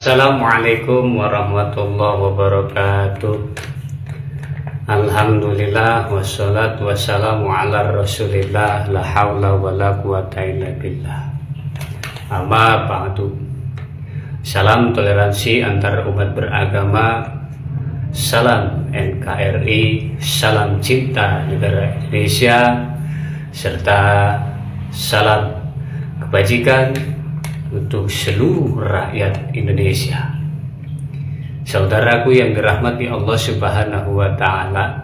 Assalamualaikum warahmatullahi wabarakatuh. Alhamdulillah wassalatu wassalamu ala rasulillah la hawla wa la quwata illa billah. Amma ba'du. Salam toleransi antar umat beragama. Salam NKRI, salam cinta negara Indonesia, serta salam kebajikan untuk seluruh rakyat Indonesia. Saudaraku yang dirahmati Allah Subhanahu wa Ta'ala,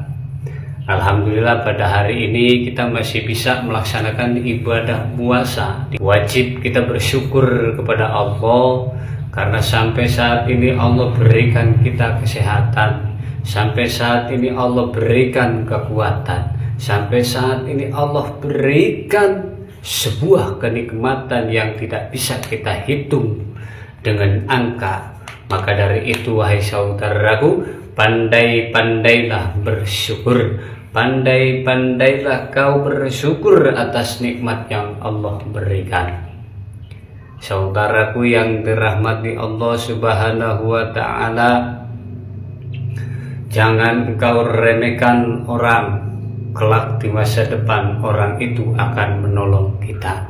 alhamdulillah pada hari ini kita masih bisa melaksanakan ibadah puasa. Wajib kita bersyukur kepada Allah karena sampai saat ini Allah berikan kita kesehatan, sampai saat ini Allah berikan kekuatan, sampai saat ini Allah berikan sebuah kenikmatan yang tidak bisa kita hitung dengan angka. Maka dari itu wahai saudaraku, pandai-pandailah bersyukur, pandai-pandailah kau bersyukur atas nikmat yang Allah berikan. Saudaraku yang dirahmati Allah Subhanahu wa Ta'ala, jangan engkau remehkan orang. Kelak di masa depan orang itu akan menolong kita.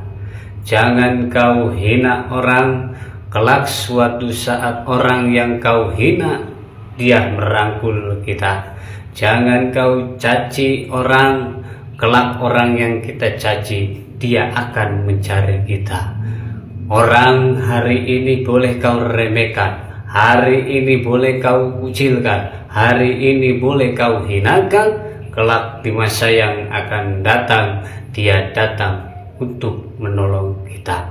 Jangan kau hina orang. Kelak suatu saat orang yang kau hina, dia merangkul kita. Jangan kau caci orang. Kelak orang yang kita caci, dia akan mencari kita. Orang hari ini boleh kau remehkan, hari ini boleh kau kucilkan, hari ini boleh kau hinakan. Kelak di masa yang akan datang, dia datang untuk menolong kita.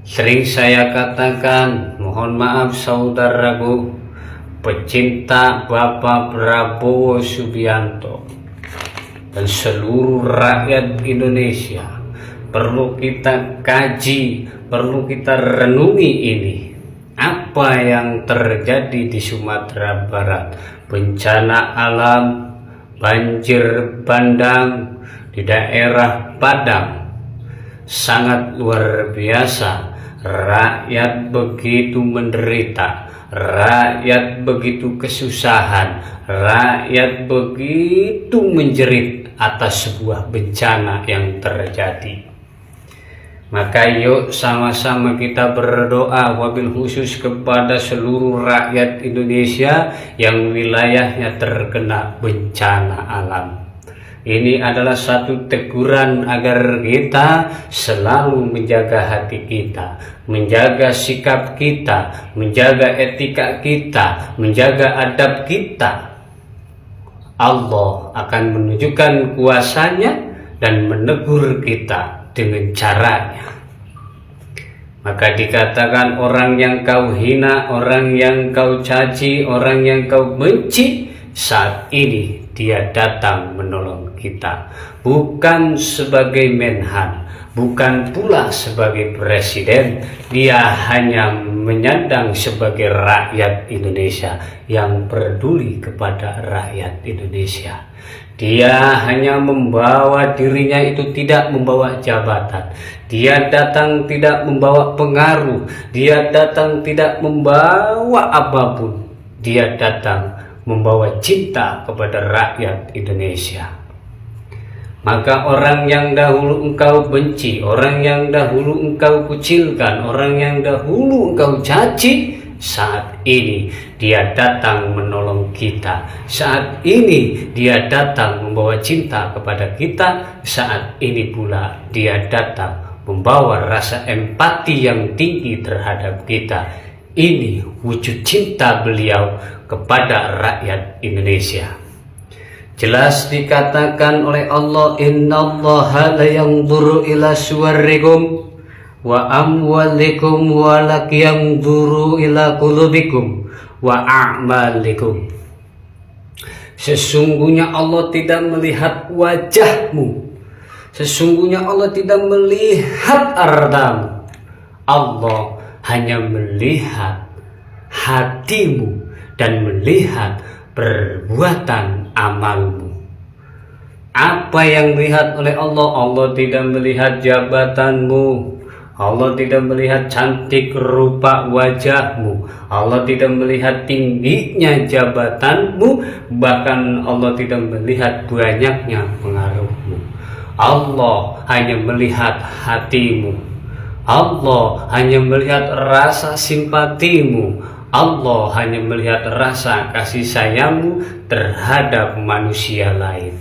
Sering saya katakan, mohon maaf saudaraku, pecinta Bapak Prabowo Subianto dan seluruh rakyat Indonesia, perlu kita kaji, perlu kita renungi ini. Apa yang terjadi di Sumatera Barat, bencana alam, banjir bandang di daerah Padang sangat luar biasa. Rakyat begitu menderita, rakyat begitu kesusahan, rakyat begitu menjerit atas sebuah bencana yang terjadi. Maka yuk sama-sama kita berdoa wabil khusus kepada seluruh rakyat Indonesia yang wilayahnya terkena bencana alam. Ini adalah satu teguran agar kita selalu menjaga hati kita, menjaga sikap kita, menjaga etika kita, menjaga adab kita. Allah akan menunjukkan kuasanya dan menegur kita dengan caranya. Maka dikatakan orang yang kau hina, orang yang kau caci, orang yang kau benci, saat ini dia datang menolong kita. Bukan sebagai menhan, bukan pula sebagai presiden, dia hanya menyandang sebagai rakyat Indonesia yang peduli kepada rakyat Indonesia. Dia hanya membawa dirinya itu tidak membawa jabatan. Dia datang tidak membawa pengaruh. Dia datang tidak membawa apapun. Dia datang membawa cinta kepada rakyat Indonesia. Maka orang yang dahulu engkau benci, orang yang dahulu engkau kucilkan, orang yang dahulu engkau caci, saat ini dia datang menolong kita. Saat ini dia datang membawa cinta kepada kita. Saat ini pula dia datang membawa rasa empati yang tinggi terhadap kita. Ini wujud cinta beliau kepada rakyat Indonesia. Jelas dikatakan oleh Allah, innallaha la yanzuru ila suwarikum wa amwalikum walakin yanzuru ila qulubikum wa a'malikum. Sesungguhnya Allah tidak melihat wajahmu, sesungguhnya Allah tidak melihat hartamu. Allah hanya melihat hatimu dan melihat perbuatan amalmu. Apa yang dilihat oleh Allah? Allah tidak melihat jabatanmu, Allah tidak melihat cantik rupa wajahmu, Allah tidak melihat tingginya jabatanmu, bahkan Allah tidak melihat banyaknya pengaruhmu. Allah hanya melihat hatimu, Allah hanya melihat rasa simpatimu, Allah hanya melihat rasa kasih sayangmu terhadap manusia lain.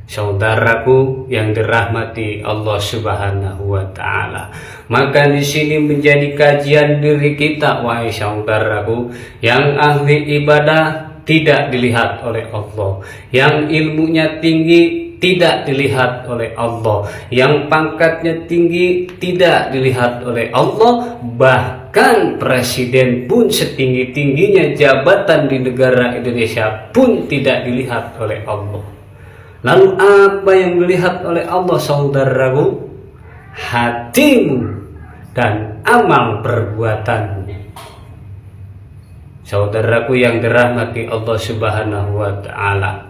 Saudaraku yang dirahmati Allah Subhanahu wa taala, maka di sini menjadi kajian diri kita, wahai saudaraku, yang ahli ibadah tidak dilihat oleh Allah, yang ilmunya tinggi tidak dilihat oleh Allah, yang pangkatnya tinggi tidak dilihat oleh Allah, bahkan presiden pun setinggi-tingginya jabatan di negara Indonesia pun tidak dilihat oleh Allah. Lalu apa yang dilihat oleh Allah, saudaraku? Hatimu dan amal perbuatanmu. Saudaraku yang dirahmati Allah Subhanahu wa taala,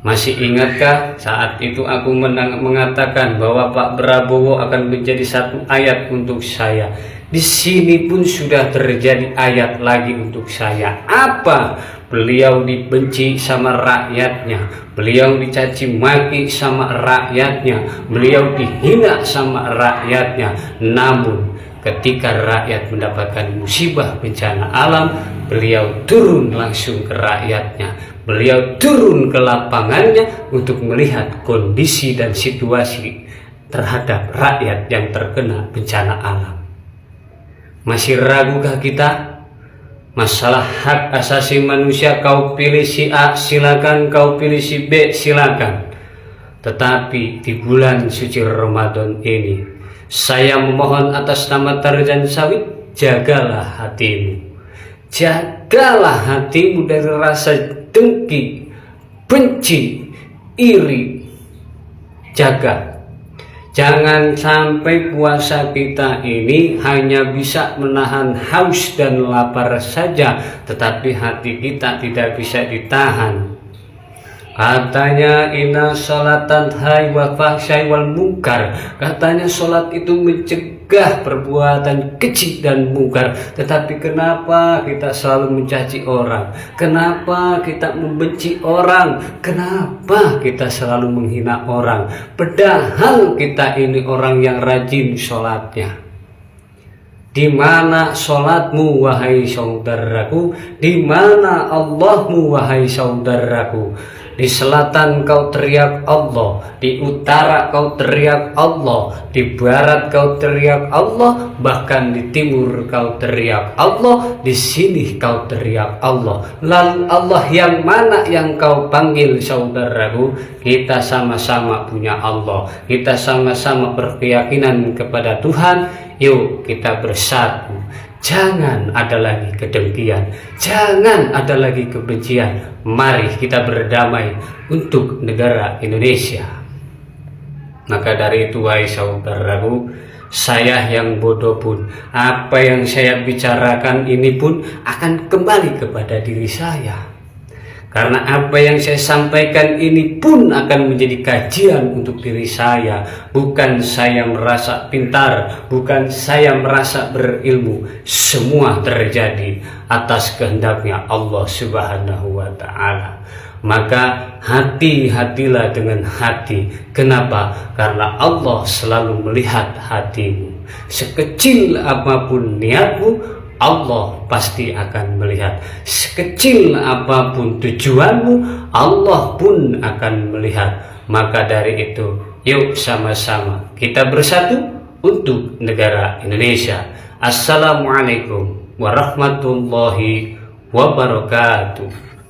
masih ingatkah saat itu aku mengatakan bahwa Pak Prabowo akan menjadi satu ayat untuk saya? Di sini pun sudah terjadi ayat lagi untuk saya. Apa? Beliau dibenci sama rakyatnya, beliau dicaci maki sama rakyatnya, beliau dihina sama rakyatnya. Namun ketika rakyat mendapatkan musibah bencana alam, beliau turun langsung ke rakyatnya, beliau turun ke lapangannya untuk melihat kondisi dan situasi terhadap rakyat yang terkena bencana alam. Masih ragukah kita? Masalah hak asasi manusia, kau pilih si A silakan, kau pilih si B silakan. Tetapi di bulan suci Ramadan ini, saya memohon atas nama Tarzan Sawit, jagalah hatimu. Jagalah hatimu dari rasa dengki, benci, iri. Jaga. Jangan sampai puasa kita ini hanya bisa menahan haus dan lapar saja, tetapi hati kita tidak bisa ditahan. Katanya inna sholatan tanha wa fahsai wal munkar. Katanya sholat itu mencegah perbuatan keji dan mungkar. Tetapi kenapa kita selalu mencaci orang? Kenapa kita membenci orang? Kenapa kita selalu menghina orang? Padahal kita ini orang yang rajin sholatnya. Di mana sholatmu, wahai saudaraku? Di mana Allahmu, wahai saudaraku? Di selatan kau teriak Allah, di utara kau teriak Allah, di barat kau teriak Allah, bahkan di timur kau teriak Allah, di sini kau teriak Allah. Lalu Allah yang mana yang kau panggil, saudaraku? Kita sama-sama punya Allah, kita sama-sama berkeyakinan kepada Tuhan. Yuk kita bersatu. Jangan ada lagi kedengkian, jangan ada lagi kebencian. Mari kita berdamai untuk negara Indonesia. Maka dari itu, wahai saudaraku, saya yang bodoh pun, apa yang saya bicarakan ini pun akan kembali kepada diri saya. Karena apa yang saya sampaikan ini pun akan menjadi kajian untuk diri saya. Bukan saya merasa pintar, bukan saya merasa berilmu. Semua terjadi atas kehendaknya Allah Subhanahu wa ta'ala. Maka hati-hatilah dengan hati. Kenapa? Karena Allah selalu melihat hatimu. Sekecil apapun niatmu, Allah pasti akan melihat. Sekecil apapun tujuanmu, Allah pun akan melihat. Maka dari itu, yuk sama-sama kita bersatu untuk negara Indonesia. Assalamualaikum warahmatullahi wabarakatuh.